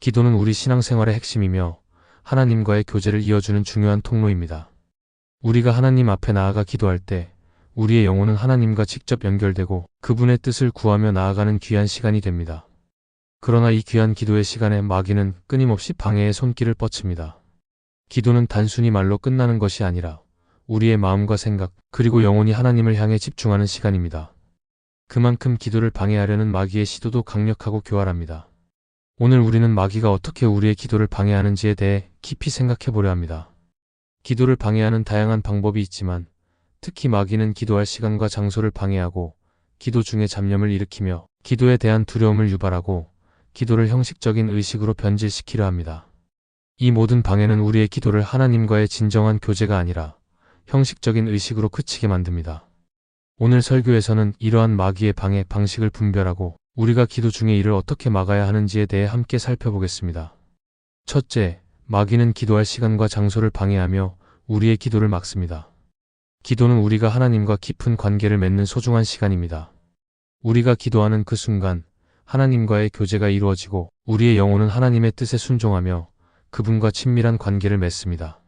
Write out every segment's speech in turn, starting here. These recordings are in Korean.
기도는 우리 신앙생활의 핵심이며 하나님과의 교제를 이어주는 중요한 통로입니다. 우리가 하나님 앞에 나아가 기도할 때 우리의 영혼은 하나님과 직접 연결되고 그분의 뜻을 구하며 나아가는 귀한 시간이 됩니다. 그러나 이 귀한 기도의 시간에 마귀는 끊임없이 방해의 손길을 뻗칩니다. 기도는 단순히 말로 끝나는 것이 아니라 우리의 마음과 생각 그리고 영혼이 하나님을 향해 집중하는 시간입니다. 그만큼 기도를 방해하려는 마귀의 시도도 강력하고 교활합니다. 오늘 우리는 마귀가 어떻게 우리의 기도를 방해하는지에 대해 깊이 생각해 보려 합니다. 기도를 방해하는 다양한 방법이 있지만 특히 마귀는 기도할 시간과 장소를 방해하고 기도 중에 잡념을 일으키며 기도에 대한 두려움을 유발하고 기도를 형식적인 의식으로 변질시키려 합니다. 이 모든 방해는 우리의 기도를 하나님과의 진정한 교제가 아니라 형식적인 의식으로 그치게 만듭니다. 오늘 설교에서는 이러한 마귀의 방해 방식을 분별하고 우리가 기도 중에 이를 어떻게 막아야 하는지에 대해 함께 살펴보겠습니다. 첫째, 마귀는 기도할 시간과 장소를 방해하며 우리의 기도를 막습니다. 기도는 우리가 하나님과 깊은 관계를 맺는 소중한 시간입니다. 우리가 기도하는 그 순간 하나님과의 교제가 이루어지고 우리의 영혼은 하나님의 뜻에 순종하며 그분과 친밀한 관계를 맺습니다.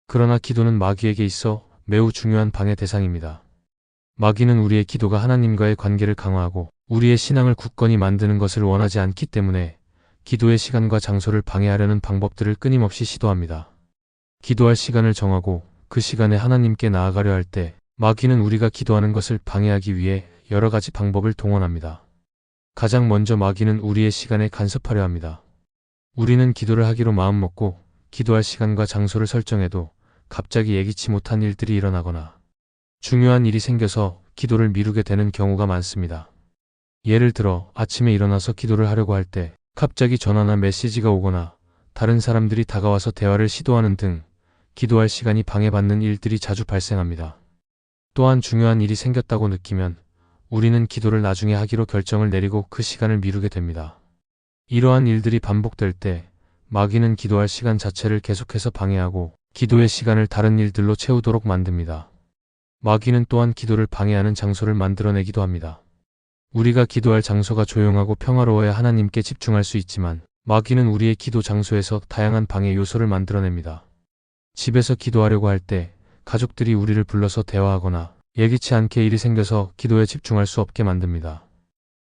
그러나 기도는 마귀에게 있어 매우 중요한 방해 대상입니다. 마귀는 우리의 기도가 하나님과의 관계를 강화하고 우리의 신앙을 굳건히 만드는 것을 원하지 않기 때문에 기도의 시간과 장소를 방해하려는 방법들을 끊임없이 시도합니다. 기도할 시간을 정하고 그 시간에 하나님께 나아가려 할 때 마귀는 우리가 기도하는 것을 방해하기 위해 여러 가지 방법을 동원합니다. 가장 먼저 마귀는 우리의 시간에 간섭하려 합니다. 우리는 기도를 하기로 마음먹고 기도할 시간과 장소를 설정해도 갑자기 예기치 못한 일들이 일어나거나 중요한 일이 생겨서 기도를 미루게 되는 경우가 많습니다. 예를 들어 아침에 일어나서 기도를 하려고 할 때 갑자기 전화나 메시지가 오거나 다른 사람들이 다가와서 대화를 시도하는 등 기도할 시간이 방해받는 일들이 자주 발생합니다. 또한 중요한 일이 생겼다고 느끼면 우리는 기도를 나중에 하기로 결정을 내리고 그 시간을 미루게 됩니다. 이러한 일들이 반복될 때 마귀는 기도할 시간 자체를 계속해서 방해하고 기도의 시간을 다른 일들로 채우도록 만듭니다. 마귀는 또한 기도를 방해하는 장소를 만들어내기도 합니다. 우리가 기도할 장소가 조용하고 평화로워야 하나님께 집중할 수 있지만 마귀는 우리의 기도 장소에서 다양한 방해 요소를 만들어냅니다. 집에서 기도하려고 할 때 가족들이 우리를 불러서 대화하거나 예기치 않게 일이 생겨서 기도에 집중할 수 없게 만듭니다.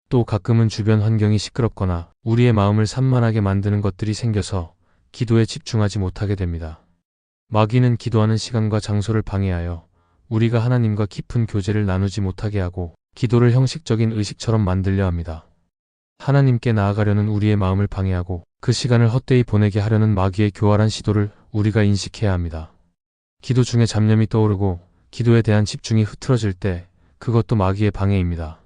또 가끔은 주변 환경이 시끄럽거나 우리의 마음을 산만하게 만드는 것들이 생겨서 기도에 집중하지 못하게 됩니다. 마귀는 기도하는 시간과 장소를 방해하여 우리가 하나님과 깊은 교제를 나누지 못하게 하고 기도를 형식적인 의식처럼 만들려 합니다. 하나님께 나아가려는 우리의 마음을 방해하고 그 시간을 헛되이 보내게 하려는 마귀의 교활한 시도를 우리가 인식해야 합니다. 기도 중에 잡념이 떠오르고 기도에 대한 집중이 흐트러질 때 그것도 마귀의 방해입니다.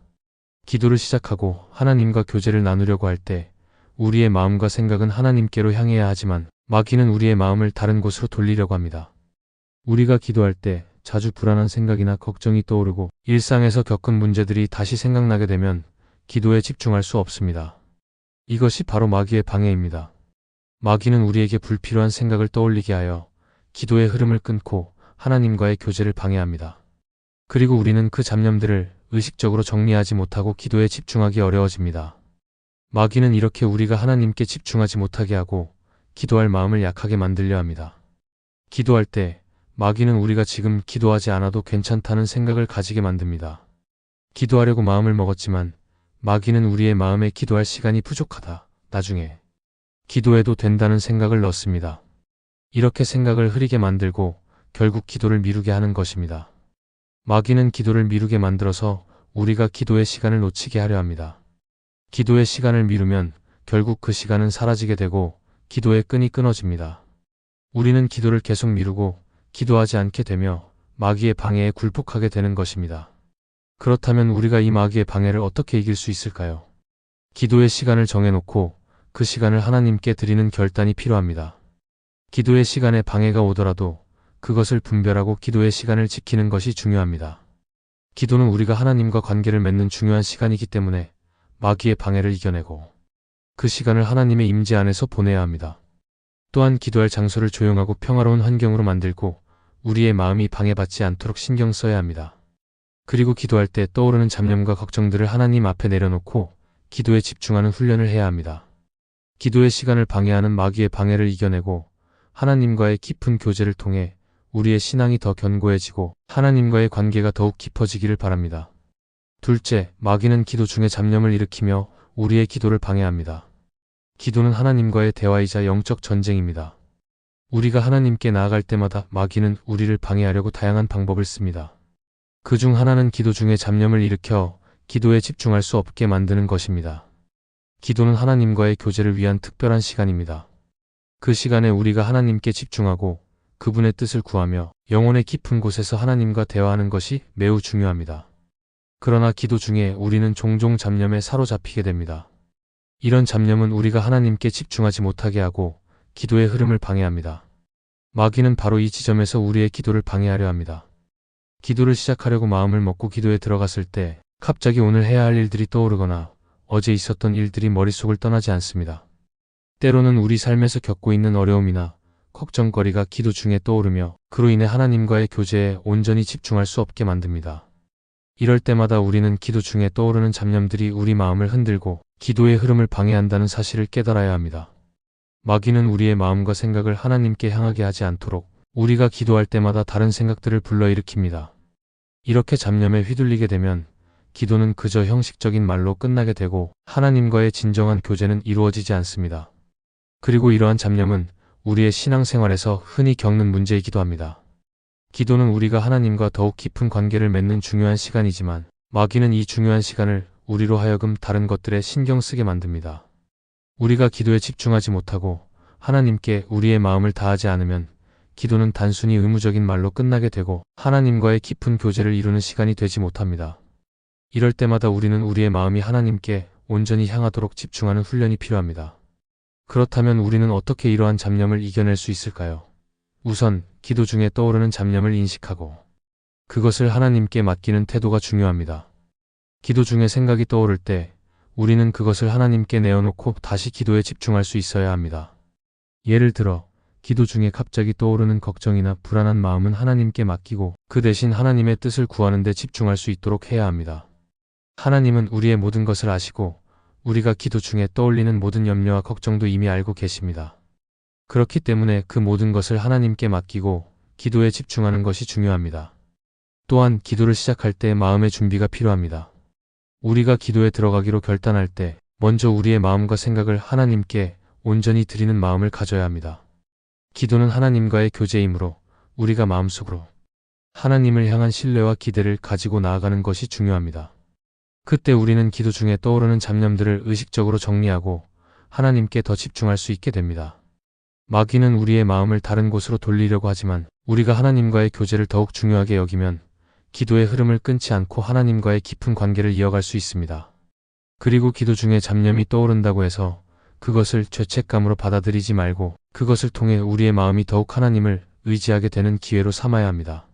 기도를 시작하고 하나님과 교제를 나누려고 할 때 우리의 마음과 생각은 하나님께로 향해야 하지만 마귀는 우리의 마음을 다른 곳으로 돌리려고 합니다. 우리가 기도할 때 자주 불안한 생각이나 걱정이 떠오르고 일상에서 겪은 문제들이 다시 생각나게 되면 기도에 집중할 수 없습니다. 이것이 바로 마귀의 방해입니다. 마귀는 우리에게 불필요한 생각을 떠올리게 하여 기도의 흐름을 끊고 하나님과의 교제를 방해합니다. 그리고 우리는 그 잡념들을 의식적으로 정리하지 못하고 기도에 집중하기 어려워집니다. 마귀는 이렇게 우리가 하나님께 집중하지 못하게 하고 기도할 마음을 약하게 만들려 합니다. 기도할 때 마귀는 우리가 지금 기도하지 않아도 괜찮다는 생각을 가지게 만듭니다. 기도하려고 마음을 먹었지만 마귀는 우리의 마음에 기도할 시간이 부족하다, 나중에 기도해도 된다는 생각을 넣습니다. 이렇게 생각을 흐리게 만들고 결국 기도를 미루게 하는 것입니다. 마귀는 기도를 미루게 만들어서 우리가 기도의 시간을 놓치게 하려 합니다. 기도의 시간을 미루면 결국 그 시간은 사라지게 되고 기도의 끈이 끊어집니다. 우리는 기도를 계속 미루고 기도하지 않게 되며 마귀의 방해에 굴복하게 되는 것입니다. 그렇다면 우리가 이 마귀의 방해를 어떻게 이길 수 있을까요? 기도의 시간을 정해놓고 그 시간을 하나님께 드리는 결단이 필요합니다. 기도의 시간에 방해가 오더라도 그것을 분별하고 기도의 시간을 지키는 것이 중요합니다. 기도는 우리가 하나님과 관계를 맺는 중요한 시간이기 때문에 마귀의 방해를 이겨내고 그 시간을 하나님의 임재 안에서 보내야 합니다. 또한 기도할 장소를 조용하고 평화로운 환경으로 만들고 우리의 마음이 방해받지 않도록 신경 써야 합니다. 그리고 기도할 때 떠오르는 잡념과 걱정들을 하나님 앞에 내려놓고 기도에 집중하는 훈련을 해야 합니다. 기도의 시간을 방해하는 마귀의 방해를 이겨내고 하나님과의 깊은 교제를 통해 우리의 신앙이 더 견고해지고 하나님과의 관계가 더욱 깊어지기를 바랍니다. 둘째, 마귀는 기도 중에 잡념을 일으키며 우리의 기도를 방해합니다. 기도는 하나님과의 대화이자 영적 전쟁입니다. 우리가 하나님께 나아갈 때마다 마귀는 우리를 방해하려고 다양한 방법을 씁니다. 그 중 하나는 기도 중에 잡념을 일으켜 기도에 집중할 수 없게 만드는 것입니다. 기도는 하나님과의 교제를 위한 특별한 시간입니다. 그 시간에 우리가 하나님께 집중하고 그분의 뜻을 구하며 영혼의 깊은 곳에서 하나님과 대화하는 것이 매우 중요합니다. 그러나 기도 중에 우리는 종종 잡념에 사로잡히게 됩니다. 이런 잡념은 우리가 하나님께 집중하지 못하게 하고 기도의 흐름을 방해합니다. 마귀는 바로 이 지점에서 우리의 기도를 방해하려 합니다. 기도를 시작하려고 마음을 먹고 기도에 들어갔을 때 갑자기 오늘 해야 할 일들이 떠오르거나 어제 있었던 일들이 머릿속을 떠나지 않습니다. 때로는 우리 삶에서 겪고 있는 어려움이나 걱정거리가 기도 중에 떠오르며 그로 인해 하나님과의 교제에 온전히 집중할 수 없게 만듭니다. 이럴 때마다 우리는 기도 중에 떠오르는 잡념들이 우리 마음을 흔들고 기도의 흐름을 방해한다는 사실을 깨달아야 합니다. 마귀는 우리의 마음과 생각을 하나님께 향하게 하지 않도록 우리가 기도할 때마다 다른 생각들을 불러일으킵니다. 이렇게 잡념에 휘둘리게 되면 기도는 그저 형식적인 말로 끝나게 되고 하나님과의 진정한 교제는 이루어지지 않습니다. 그리고 이러한 잡념은 우리의 신앙생활에서 흔히 겪는 문제이기도 합니다. 기도는 우리가 하나님과 더욱 깊은 관계를 맺는 중요한 시간이지만 마귀는 이 중요한 시간을 우리로 하여금 다른 것들에 신경 쓰게 만듭니다. 우리가 기도에 집중하지 못하고 하나님께 우리의 마음을 다하지 않으면 기도는 단순히 의무적인 말로 끝나게 되고 하나님과의 깊은 교제를 이루는 시간이 되지 못합니다. 이럴 때마다 우리는 우리의 마음이 하나님께 온전히 향하도록 집중하는 훈련이 필요합니다. 그렇다면 우리는 어떻게 이러한 잡념을 이겨낼 수 있을까요? 우선 기도 중에 떠오르는 잡념을 인식하고 그것을 하나님께 맡기는 태도가 중요합니다. 기도 중에 생각이 떠오를 때 우리는 그것을 하나님께 내어놓고 다시 기도에 집중할 수 있어야 합니다. 예를 들어 기도 중에 갑자기 떠오르는 걱정이나 불안한 마음은 하나님께 맡기고 그 대신 하나님의 뜻을 구하는 데 집중할 수 있도록 해야 합니다. 하나님은 우리의 모든 것을 아시고 우리가 기도 중에 떠올리는 모든 염려와 걱정도 이미 알고 계십니다. 그렇기 때문에 그 모든 것을 하나님께 맡기고 기도에 집중하는 것이 중요합니다. 또한 기도를 시작할 때 마음의 준비가 필요합니다. 우리가 기도에 들어가기로 결단할 때 먼저 우리의 마음과 생각을 하나님께 온전히 드리는 마음을 가져야 합니다. 기도는 하나님과의 교제이므로 우리가 마음속으로 하나님을 향한 신뢰와 기대를 가지고 나아가는 것이 중요합니다. 그때 우리는 기도 중에 떠오르는 잡념들을 의식적으로 정리하고 하나님께 더 집중할 수 있게 됩니다. 마귀는 우리의 마음을 다른 곳으로 돌리려고 하지만 우리가 하나님과의 교제를 더욱 중요하게 여기면 기도의 흐름을 끊지 않고 하나님과의 깊은 관계를 이어갈 수 있습니다. 그리고 기도 중에 잡념이 떠오른다고 해서 그것을 죄책감으로 받아들이지 말고 그것을 통해 우리의 마음이 더욱 하나님을 의지하게 되는 기회로 삼아야 합니다.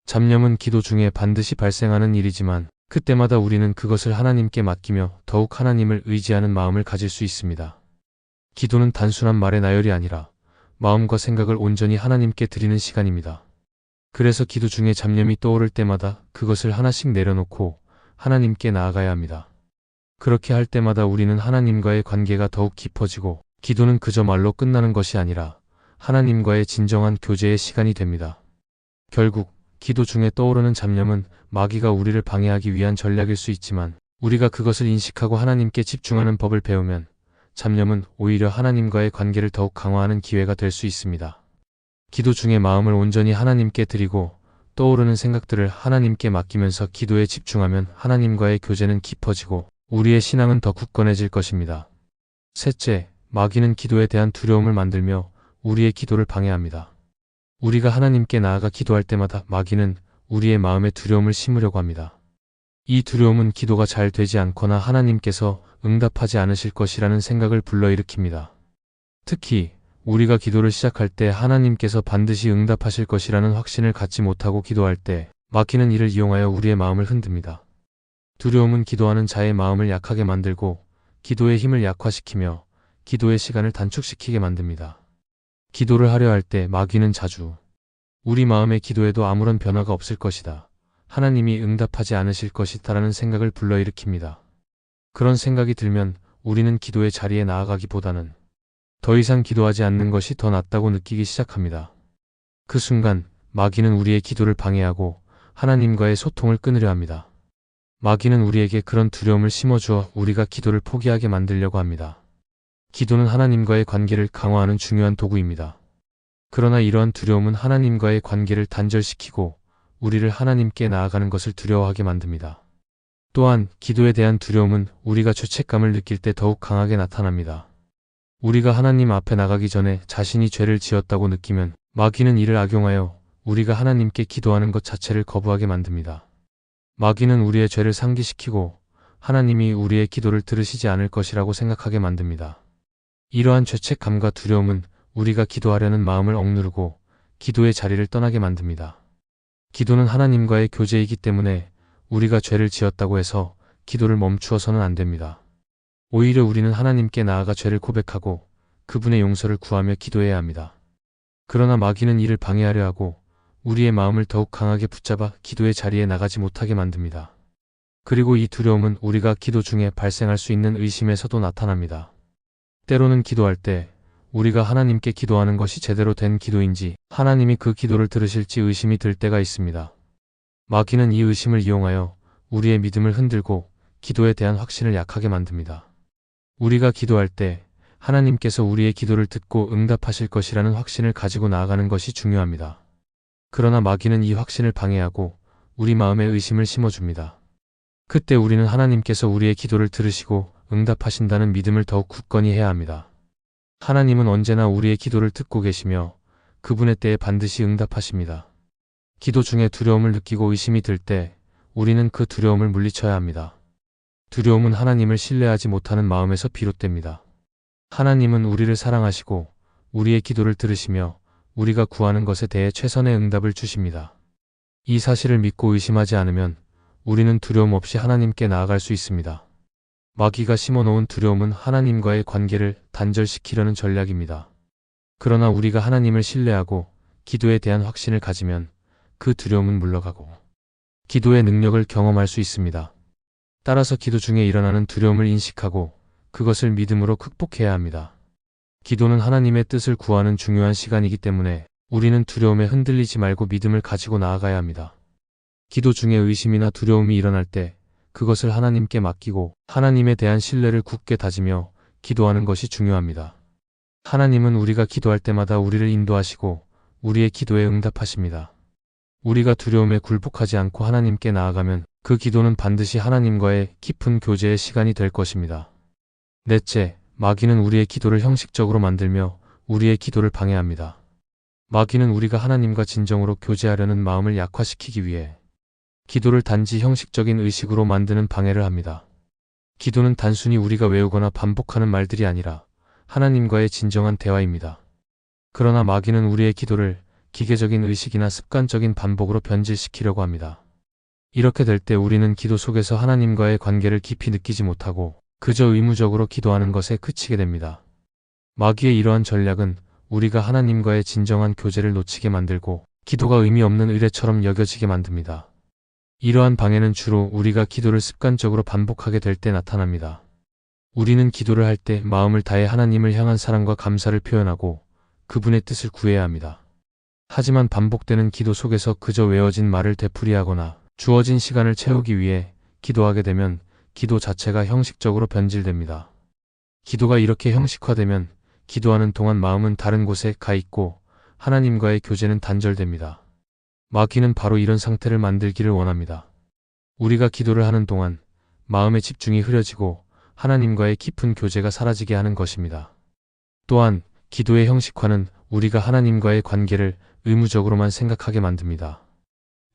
잡념은 기도 중에 반드시 발생하는 일이지만 그때마다 우리는 그것을 하나님께 맡기며 더욱 하나님을 의지하는 마음을 가질 수 있습니다. 기도는 단순한 말의 나열이 아니라 마음과 생각을 온전히 하나님께 드리는 시간입니다. 그래서 기도 중에 잡념이 떠오를 때마다 그것을 하나씩 내려놓고 하나님께 나아가야 합니다. 그렇게 할 때마다 우리는 하나님과의 관계가 더욱 깊어지고 기도는 그저 말로 끝나는 것이 아니라 하나님과의 진정한 교제의 시간이 됩니다. 결국 기도 중에 떠오르는 잡념은 마귀가 우리를 방해하기 위한 전략일 수 있지만 우리가 그것을 인식하고 하나님께 집중하는 법을 배우면 잡념은 오히려 하나님과의 관계를 더욱 강화하는 기회가 될 수 있습니다. 기도 중에 마음을 온전히 하나님께 드리고 떠오르는 생각들을 하나님께 맡기면서 기도에 집중하면 하나님과의 교제는 깊어지고 우리의 신앙은 더 굳건해질 것입니다. 셋째, 마귀는 기도에 대한 두려움을 만들며 우리의 기도를 방해합니다. 우리가 하나님께 나아가 기도할 때마다 마귀는 우리의 마음에 두려움을 심으려고 합니다. 이 두려움은 기도가 잘 되지 않거나 하나님께서 응답하지 않으실 것이라는 생각을 불러일으킵니다. 특히 우리가 기도를 시작할 때 하나님께서 반드시 응답하실 것이라는 확신을 갖지 못하고 기도할 때 마귀는 이를 이용하여 우리의 마음을 흔듭니다. 두려움은 기도하는 자의 마음을 약하게 만들고 기도의 힘을 약화시키며 기도의 시간을 단축시키게 만듭니다. 기도를 하려 할 때 마귀는 자주 우리 마음의 기도에도 아무런 변화가 없을 것이다. 하나님이 응답하지 않으실 것이다라는 생각을 불러일으킵니다. 그런 생각이 들면 우리는 기도의 자리에 나아가기보다는 더 이상 기도하지 않는 것이 더 낫다고 느끼기 시작합니다. 그 순간 마귀는 우리의 기도를 방해하고 하나님과의 소통을 끊으려 합니다. 마귀는 우리에게 그런 두려움을 심어주어 우리가 기도를 포기하게 만들려고 합니다. 기도는 하나님과의 관계를 강화하는 중요한 도구입니다. 그러나 이러한 두려움은 하나님과의 관계를 단절시키고 우리를 하나님께 나아가는 것을 두려워하게 만듭니다. 또한 기도에 대한 두려움은 우리가 죄책감을 느낄 때 더욱 강하게 나타납니다. 우리가 하나님 앞에 나가기 전에 자신이 죄를 지었다고 느끼면 마귀는 이를 악용하여 우리가 하나님께 기도하는 것 자체를 거부하게 만듭니다. 마귀는 우리의 죄를 상기시키고 하나님이 우리의 기도를 들으시지 않을 것이라고 생각하게 만듭니다. 이러한 죄책감과 두려움은 우리가 기도하려는 마음을 억누르고 기도의 자리를 떠나게 만듭니다. 기도는 하나님과의 교제이기 때문에 우리가 죄를 지었다고 해서 기도를 멈추어서는 안 됩니다. 오히려 우리는 하나님께 나아가 죄를 고백하고 그분의 용서를 구하며 기도해야 합니다. 그러나 마귀는 이를 방해하려 하고 우리의 마음을 더욱 강하게 붙잡아 기도의 자리에 나가지 못하게 만듭니다. 그리고 이 두려움은 우리가 기도 중에 발생할 수 있는 의심에서도 나타납니다. 때로는 기도할 때 우리가 하나님께 기도하는 것이 제대로 된 기도인지 하나님이 그 기도를 들으실지 의심이 들 때가 있습니다. 마귀는 이 의심을 이용하여 우리의 믿음을 흔들고 기도에 대한 확신을 약하게 만듭니다. 우리가 기도할 때 하나님께서 우리의 기도를 듣고 응답하실 것이라는 확신을 가지고 나아가는 것이 중요합니다. 그러나 마귀는 이 확신을 방해하고 우리 마음에 의심을 심어줍니다. 그때 우리는 하나님께서 우리의 기도를 들으시고 응답하신다는 믿음을 더욱 굳건히 해야 합니다. 하나님은 언제나 우리의 기도를 듣고 계시며 그분의 때에 반드시 응답하십니다. 기도 중에 두려움을 느끼고 의심이 들 때 우리는 그 두려움을 물리쳐야 합니다. 두려움은 하나님을 신뢰하지 못하는 마음에서 비롯됩니다. 하나님은 우리를 사랑하시고 우리의 기도를 들으시며 우리가 구하는 것에 대해 최선의 응답을 주십니다. 이 사실을 믿고 의심하지 않으면 우리는 두려움 없이 하나님께 나아갈 수 있습니다. 마귀가 심어놓은 두려움은 하나님과의 관계를 단절시키려는 전략입니다. 그러나 우리가 하나님을 신뢰하고 기도에 대한 확신을 가지면 그 두려움은 물러가고 기도의 능력을 경험할 수 있습니다. 따라서 기도 중에 일어나는 두려움을 인식하고 그것을 믿음으로 극복해야 합니다. 기도는 하나님의 뜻을 구하는 중요한 시간이기 때문에 우리는 두려움에 흔들리지 말고 믿음을 가지고 나아가야 합니다. 기도 중에 의심이나 두려움이 일어날 때 그것을 하나님께 맡기고 하나님에 대한 신뢰를 굳게 다지며 기도하는 것이 중요합니다. 하나님은 우리가 기도할 때마다 우리를 인도하시고 우리의 기도에 응답하십니다. 우리가 두려움에 굴복하지 않고 하나님께 나아가면 그 기도는 반드시 하나님과의 깊은 교제의 시간이 될 것입니다. 넷째, 마귀는 우리의 기도를 형식적으로 만들며 우리의 기도를 방해합니다. 마귀는 우리가 하나님과 진정으로 교제하려는 마음을 약화시키기 위해 기도를 단지 형식적인 의식으로 만드는 방해를 합니다. 기도는 단순히 우리가 외우거나 반복하는 말들이 아니라 하나님과의 진정한 대화입니다. 그러나 마귀는 우리의 기도를 기계적인 의식이나 습관적인 반복으로 변질시키려고 합니다. 이렇게 될 때 우리는 기도 속에서 하나님과의 관계를 깊이 느끼지 못하고 그저 의무적으로 기도하는 것에 그치게 됩니다. 마귀의 이러한 전략은 우리가 하나님과의 진정한 교제를 놓치게 만들고 기도가 의미 없는 의례처럼 여겨지게 만듭니다. 이러한 방해는 주로 우리가 기도를 습관적으로 반복하게 될 때 나타납니다. 우리는 기도를 할 때 마음을 다해 하나님을 향한 사랑과 감사를 표현하고 그분의 뜻을 구해야 합니다. 하지만 반복되는 기도 속에서 그저 외워진 말을 되풀이하거나 주어진 시간을 채우기 위해 기도하게 되면 기도 자체가 형식적으로 변질됩니다. 기도가 이렇게 형식화되면 기도하는 동안 마음은 다른 곳에 가 있고 하나님과의 교제는 단절됩니다. 마귀는 바로 이런 상태를 만들기를 원합니다. 우리가 기도를 하는 동안 마음의 집중이 흐려지고 하나님과의 깊은 교제가 사라지게 하는 것입니다. 또한 기도의 형식화는 우리가 하나님과의 관계를 의무적으로만 생각하게 만듭니다.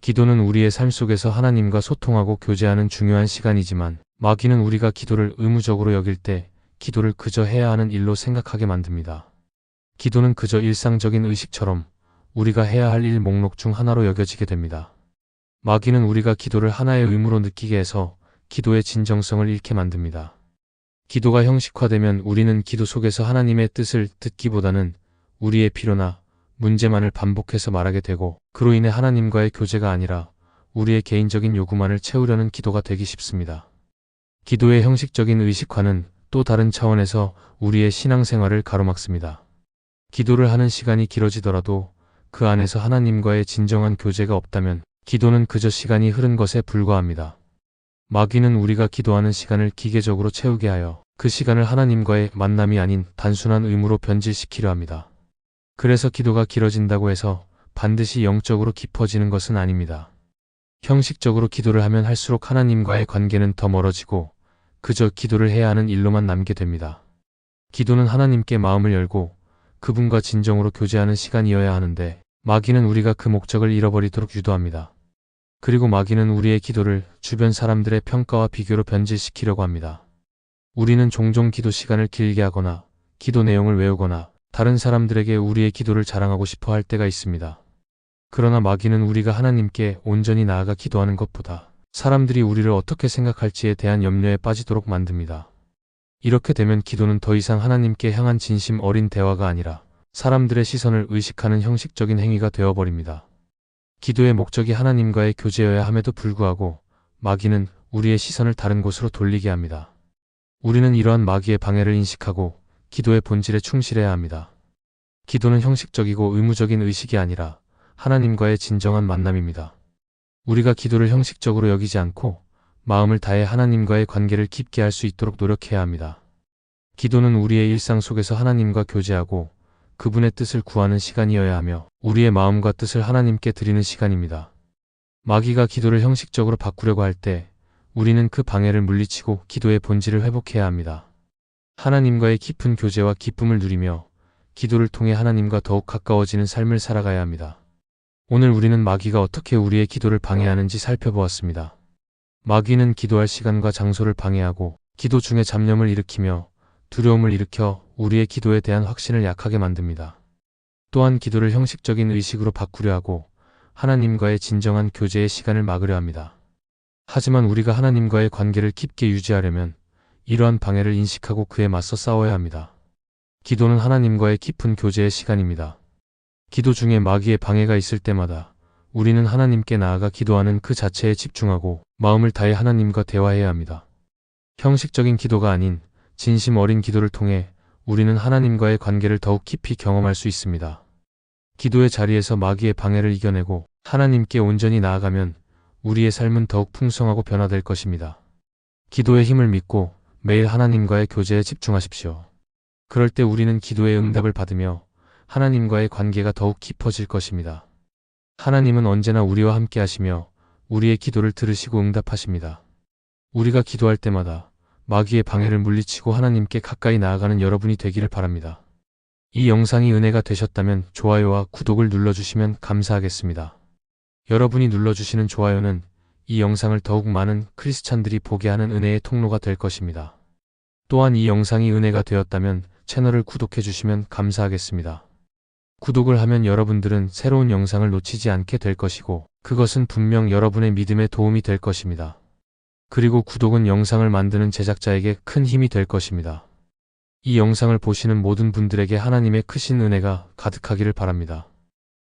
기도는 우리의 삶 속에서 하나님과 소통하고 교제하는 중요한 시간이지만 마귀는 우리가 기도를 의무적으로 여길 때 기도를 그저 해야 하는 일로 생각하게 만듭니다. 기도는 그저 일상적인 의식처럼 우리가 해야 할 일 목록 중 하나로 여겨지게 됩니다. 마귀는 우리가 기도를 하나의 의무로 느끼게 해서 기도의 진정성을 잃게 만듭니다. 기도가 형식화되면 우리는 기도 속에서 하나님의 뜻을 듣기보다는 우리의 필요나 문제만을 반복해서 말하게 되고 그로 인해 하나님과의 교제가 아니라 우리의 개인적인 요구만을 채우려는 기도가 되기 쉽습니다. 기도의 형식적인 의식화는 또 다른 차원에서 우리의 신앙생활을 가로막습니다. 기도를 하는 시간이 길어지더라도 그 안에서 하나님과의 진정한 교제가 없다면 기도는 그저 시간이 흐른 것에 불과합니다. 마귀는 우리가 기도하는 시간을 기계적으로 채우게 하여 그 시간을 하나님과의 만남이 아닌 단순한 의무로 변질시키려 합니다. 그래서 기도가 길어진다고 해서 반드시 영적으로 깊어지는 것은 아닙니다. 형식적으로 기도를 하면 할수록 하나님과의 관계는 더 멀어지고 그저 기도를 해야 하는 일로만 남게 됩니다. 기도는 하나님께 마음을 열고 그분과 진정으로 교제하는 시간이어야 하는데 마귀는 우리가 그 목적을 잃어버리도록 유도합니다. 그리고 마귀는 우리의 기도를 주변 사람들의 평가와 비교로 변질시키려고 합니다. 우리는 종종 기도 시간을 길게 하거나 기도 내용을 외우거나 다른 사람들에게 우리의 기도를 자랑하고 싶어 할 때가 있습니다. 그러나 마귀는 우리가 하나님께 온전히 나아가 기도하는 것보다 사람들이 우리를 어떻게 생각할지에 대한 염려에 빠지도록 만듭니다. 이렇게 되면 기도는 더 이상 하나님께 향한 진심 어린 대화가 아니라 사람들의 시선을 의식하는 형식적인 행위가 되어버립니다. 기도의 목적이 하나님과의 교제여야 함에도 불구하고 마귀는 우리의 시선을 다른 곳으로 돌리게 합니다. 우리는 이러한 마귀의 방해를 인식하고 기도의 본질에 충실해야 합니다. 기도는 형식적이고 의무적인 의식이 아니라 하나님과의 진정한 만남입니다. 우리가 기도를 형식적으로 여기지 않고 마음을 다해 하나님과의 관계를 깊게 할 수 있도록 노력해야 합니다. 기도는 우리의 일상 속에서 하나님과 교제하고 그분의 뜻을 구하는 시간이어야 하며 우리의 마음과 뜻을 하나님께 드리는 시간입니다. 마귀가 기도를 형식적으로 바꾸려고 할 때 우리는 그 방해를 물리치고 기도의 본질을 회복해야 합니다. 하나님과의 깊은 교제와 기쁨을 누리며 기도를 통해 하나님과 더욱 가까워지는 삶을 살아가야 합니다. 오늘 우리는 마귀가 어떻게 우리의 기도를 방해하는지 살펴보았습니다. 마귀는 기도할 시간과 장소를 방해하고 기도 중에 잡념을 일으키며 두려움을 일으켜 우리의 기도에 대한 확신을 약하게 만듭니다. 또한 기도를 형식적인 의식으로 바꾸려 하고 하나님과의 진정한 교제의 시간을 막으려 합니다. 하지만 우리가 하나님과의 관계를 깊게 유지하려면 이러한 방해를 인식하고 그에 맞서 싸워야 합니다. 기도는 하나님과의 깊은 교제의 시간입니다. 기도 중에 마귀의 방해가 있을 때마다 우리는 하나님께 나아가 기도하는 그 자체에 집중하고 마음을 다해 하나님과 대화해야 합니다. 형식적인 기도가 아닌 진심 어린 기도를 통해 우리는 하나님과의 관계를 더욱 깊이 경험할 수 있습니다. 기도의 자리에서 마귀의 방해를 이겨내고 하나님께 온전히 나아가면 우리의 삶은 더욱 풍성하고 변화될 것입니다. 기도의 힘을 믿고 매일 하나님과의 교제에 집중하십시오. 그럴 때 우리는 기도의 응답을 받으며 하나님과의 관계가 더욱 깊어질 것입니다. 하나님은 언제나 우리와 함께 하시며 우리의 기도를 들으시고 응답하십니다. 우리가 기도할 때마다 마귀의 방해를 물리치고 하나님께 가까이 나아가는 여러분이 되기를 바랍니다. 이 영상이 은혜가 되셨다면 좋아요와 구독을 눌러주시면 감사하겠습니다. 여러분이 눌러주시는 좋아요는 이 영상을 더욱 많은 크리스찬들이 보게 하는 은혜의 통로가 될 것입니다. 또한 이 영상이 은혜가 되었다면 채널을 구독해 주시면 감사하겠습니다. 구독을 하면 여러분들은 새로운 영상을 놓치지 않게 될 것이고 그것은 분명 여러분의 믿음에 도움이 될 것입니다. 그리고 구독은 영상을 만드는 제작자에게 큰 힘이 될 것입니다. 이 영상을 보시는 모든 분들에게 하나님의 크신 은혜가 가득하기를 바랍니다.